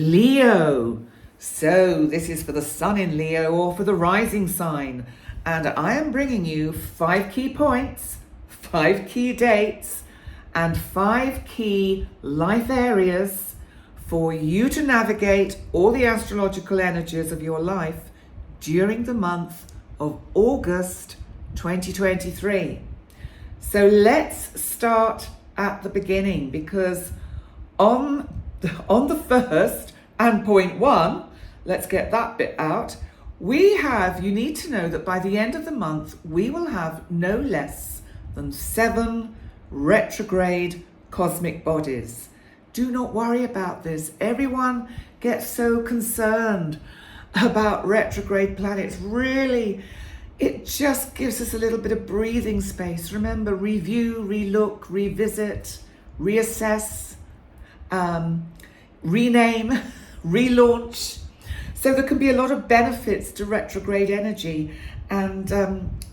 Leo. So this is for the sun in Leo or for the rising sign. And I am bringing you 5 key points, 5 key dates, and 5 key life areas for you to navigate all the astrological energies of your life during the month of August 2023. So let's start at the beginning, because on the first and point 1, let's get that bit out. You need to know that by the end of the month, we will have no less than 7 retrograde cosmic bodies. Do not worry about this. Everyone gets so concerned about retrograde planets. Really, it just gives us a little bit of breathing space. Remember, review, relook, revisit, reassess, rename, relaunch. So there can be a lot of benefits to retrograde energy. And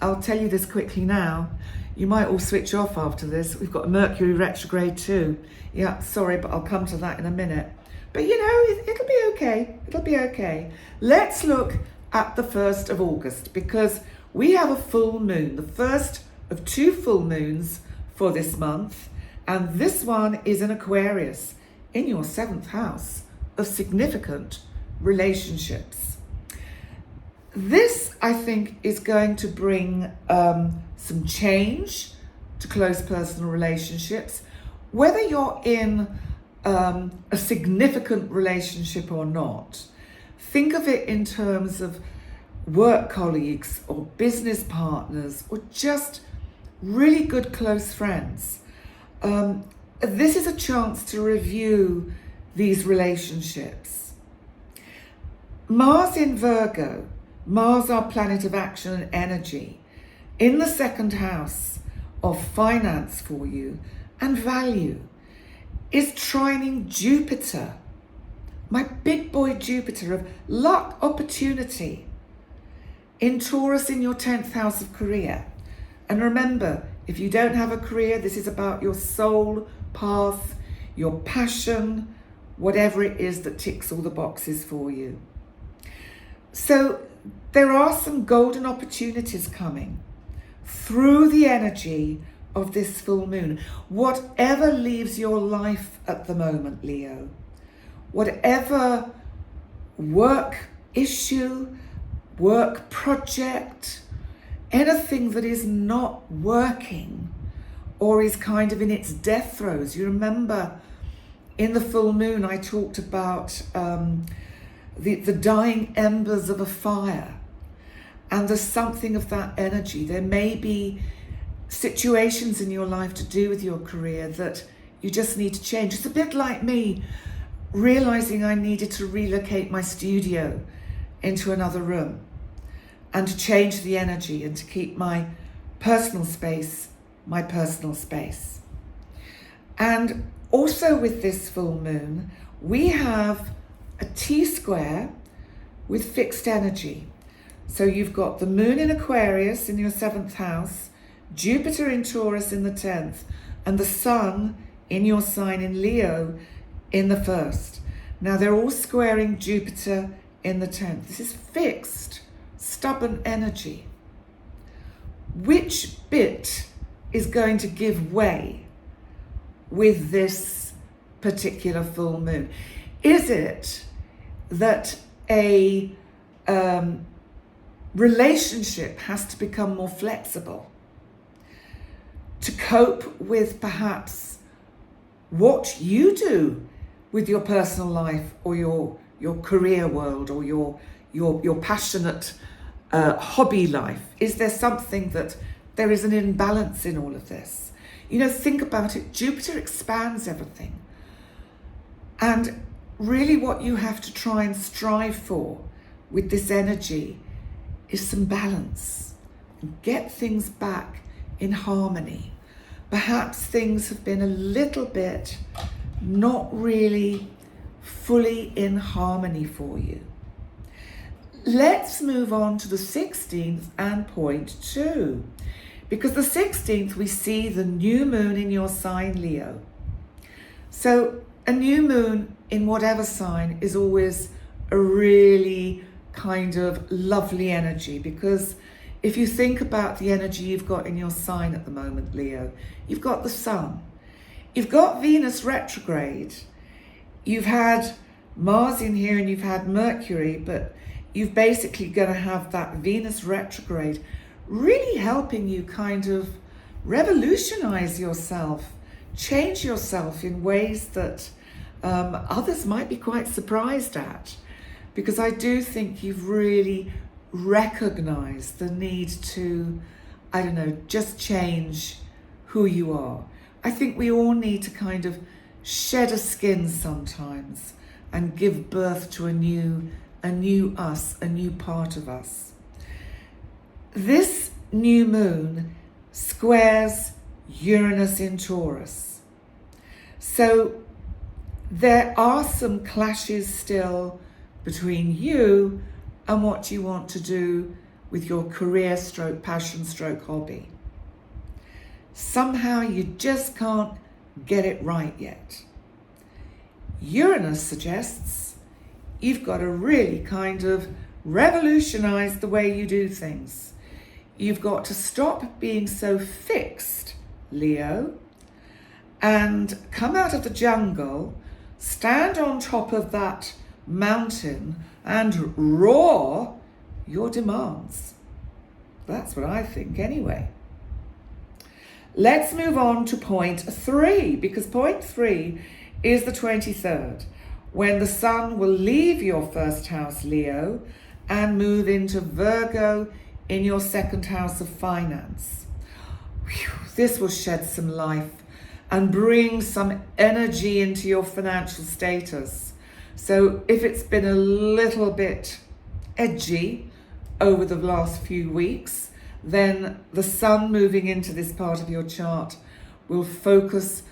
I'll tell you this quickly now. You might all switch off after this. We've got Mercury retrograde too. Yeah, sorry, but I'll come to that in a minute. But you know, it'll be okay. It'll be okay. Let's look at the 1st of August, because we have a full moon, the first of 2 full moons for this month. And this one is in Aquarius, in your 7th house of significant relationships. This, I think, is going to bring some change to close personal relationships. Whether you're in a significant relationship or not, think of it in terms of work colleagues or business partners or just really good close friends. This is a chance to review these relationships. Mars in Virgo, Mars, our planet of action and energy, in the 2nd house of finance for you and value, is trining Jupiter, my big boy Jupiter of luck, opportunity, in Taurus in your 10th house of career. And remember, if you don't have a career, this is about your soul path, your passion, whatever it is that ticks all the boxes for you. So there are some golden opportunities coming through the energy of this full moon. Whatever leaves your life at the moment, Leo, whatever work issue, work project, anything that is not working or is kind of in its death throes. You remember in the full moon, I talked about the dying embers of a fire. And there's something of that energy. There may be situations in your life to do with your career that you just need to change. It's a bit like me realizing I needed to relocate my studio into another room and to change the energy and to keep my personal space my personal space. And also with this full moon, we have a T-square with fixed energy. So you've got the moon in Aquarius in your 7th house, Jupiter in Taurus in the 10th, and the sun in your sign in Leo in the 1st. Now they're all squaring Jupiter in the 10th. This is fixed, stubborn energy. Which bit is going to give way with this particular full moon? Is it that a relationship has to become more flexible to cope with perhaps what you do with your personal life or your career world or your passionate hobby life? Is there something that there is an imbalance in all of this? You know, think about it. Jupiter expands everything. And really what you have to try and strive for with this energy is some balance and get things back in harmony. Perhaps things have been a little bit not really fully in harmony for you. Let's move on to the 16th and point 2. Because the 16th, we see the new moon in your sign, Leo. So a new moon in whatever sign is always a really kind of lovely energy, because if you think about the energy you've got in your sign at the moment, Leo, you've got the sun, you've got Venus retrograde, you've had Mars in here and you've had Mercury, but you've basically going to have that Venus retrograde really helping you kind of revolutionize yourself, change yourself in ways that others might be quite surprised at. Because I do think you've really recognized the need to, I don't know, just change who you are. I think we all need to kind of shed a skin sometimes and give birth to a new us, a new part of us. This new moon squares Uranus in Taurus. So there are some clashes still between you and what you want to do with your career stroke, passion stroke, hobby. Somehow you just can't get it right yet. Uranus suggests you've got to really kind of revolutionize the way you do things. You've got to stop being so fixed, Leo, and come out of the jungle, stand on top of that mountain and roar your demands. That's what I think anyway. Let's move on to point 3, because point 3 is the 23rd, when the sun will leave your first house, Leo, and move into Virgo in your second house of finance. Whew, this will shed some life and bring some energy into your financial status. So if it's been a little bit edgy over the last few weeks, then the sun moving into this part of your chart will focus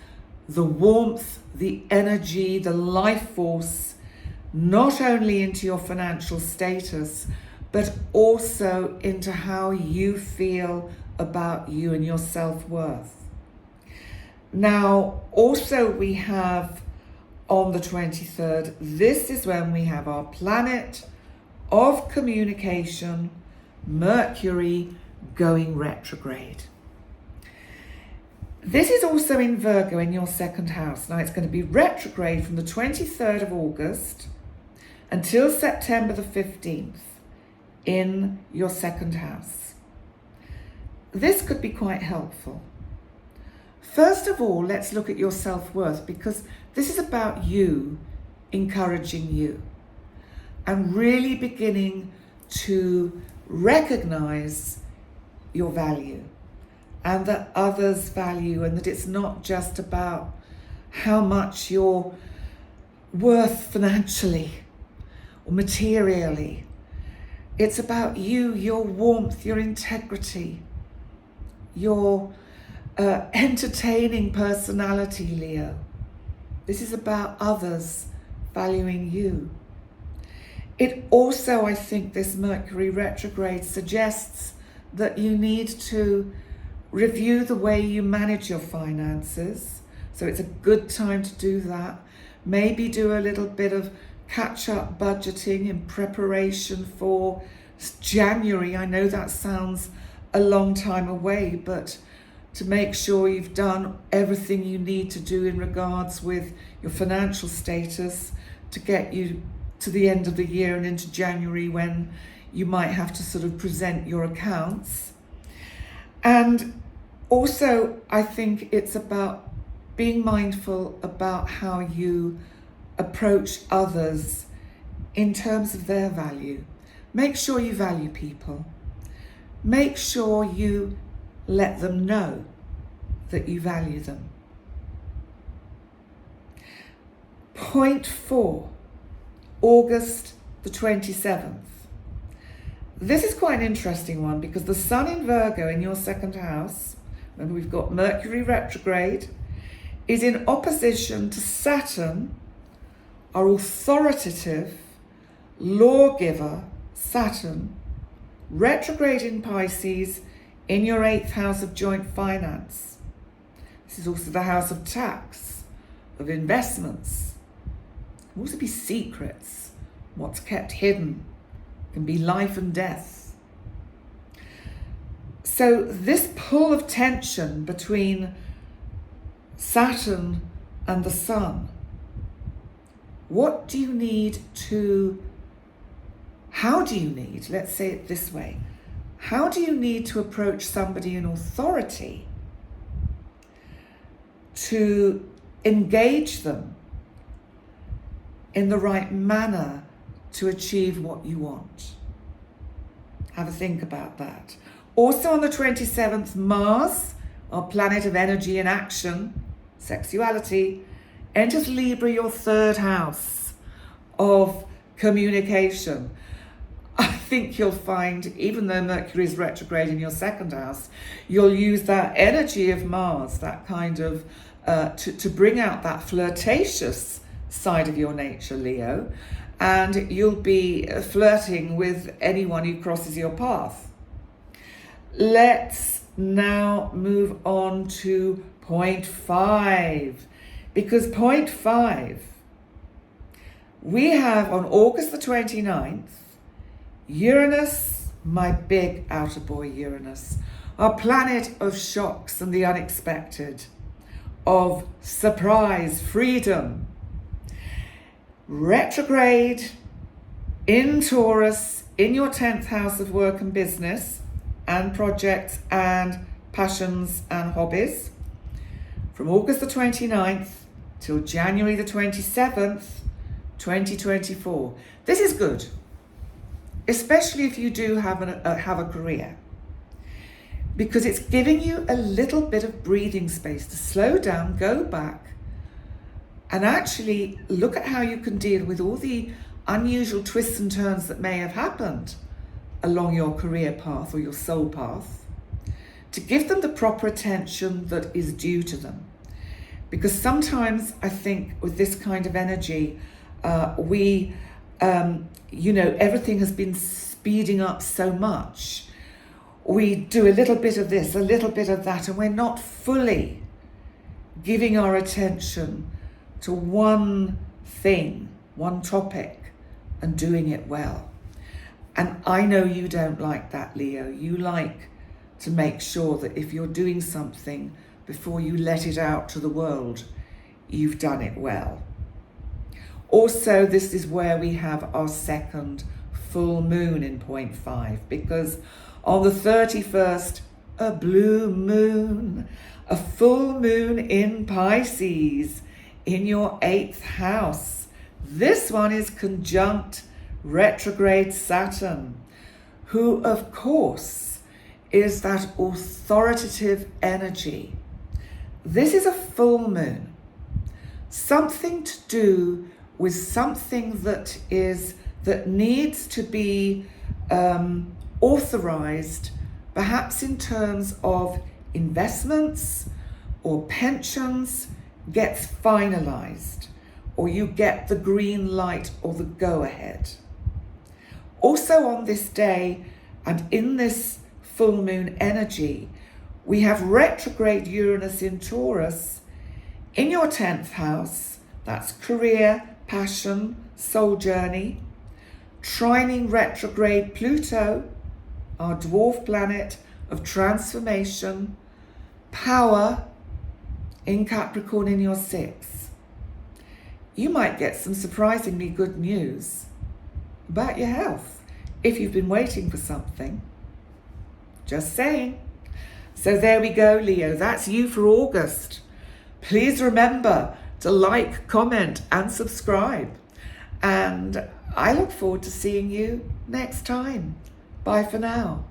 the warmth, the energy, the life force, not only into your financial status, but also into how you feel about you and your self-worth. Now, also we have on the 23rd, this is when we have our planet of communication, Mercury, going retrograde. This is also in Virgo in your second house. Now it's going to be retrograde from the 23rd of August until September the 15th in your second house. This could be quite helpful. First of all, let's look at your self-worth, because this is about you encouraging you and really beginning to recognize your value and that others value, and that it's not just about how much you're worth financially or materially. It's about you, your warmth, your integrity, your entertaining personality, Leo. This is about others valuing you. It also, I think, this Mercury retrograde suggests that you need to review the way you manage your finances. So it's a good time to do that. Maybe do a little bit of catch-up budgeting in preparation for January. I know that sounds a long time away, but to make sure you've done everything you need to do in regards with your financial status to get you to the end of the year and into January, when you might have to sort of present your accounts. And also, I think it's about being mindful about how you approach others in terms of their value. Make sure you value people. Make sure you let them know that you value them. Point 4, August the 27th. This is quite an interesting one, because the sun in Virgo in your second house, remember we've got Mercury retrograde, is in opposition to Saturn, our authoritative lawgiver, Saturn, retrograde in Pisces in your 8th house of joint finance. This is also the house of tax, of investments. Can also be secrets. What's kept hidden can be life and death. So this pull of tension between Saturn and the Sun, how do you need, let's say it this way, how do you need to approach somebody in authority to engage them in the right manner to achieve what you want? Have a think about that. Also on the 27th, Mars, our planet of energy and action, sexuality, enters Libra, your third house of communication. I think you'll find, even though Mercury is retrograde in your second house, you'll use that energy of Mars, that kind of, to bring out that flirtatious side of your nature, Leo, and you'll be flirting with anyone who crosses your path. Let's now move on to point 5, because point 5, we have on August the 29th, Uranus, my big outer boy Uranus, our planet of shocks and the unexpected, of surprise, freedom, retrograde in Taurus, in your 10th house of work and business and projects and passions and hobbies, from August the 29th till January the 27th, 2024. This is good, especially if you do have a career, because it's giving you a little bit of breathing space to slow down, go back, and actually look at how you can deal with all the unusual twists and turns that may have happened along your career path or your soul path, to give them the proper attention that is due to them. Because sometimes I think with this kind of energy, everything has been speeding up so much. We do a little bit of this, a little bit of that, and we're not fully giving our attention to one thing, one topic, and doing it well. And I know you don't like that, Leo. You like to make sure that if you're doing something, before you let it out to the world, you've done it well. Also, this is where we have our second full moon in point 5, because on the 31st, a blue moon, a full moon in Pisces, in your 8th house. This one is conjunct retrograde Saturn, who of course is that authoritative energy. This is a full moon, something to do with something that needs to be authorized, perhaps in terms of investments or pensions, gets finalized, or you get the green light or the go ahead. Also on this day and in this full moon energy, we have retrograde Uranus in Taurus in your 10th house. That's career, passion, soul journey. Trining retrograde Pluto, our dwarf planet of transformation, power, in Capricorn in your 6th. You might get some surprisingly good news about your health if you've been waiting for something. Just saying. So there we go, Leo. That's you for August. Please remember to like, comment, and subscribe. And I look forward to seeing you next time. Bye for now.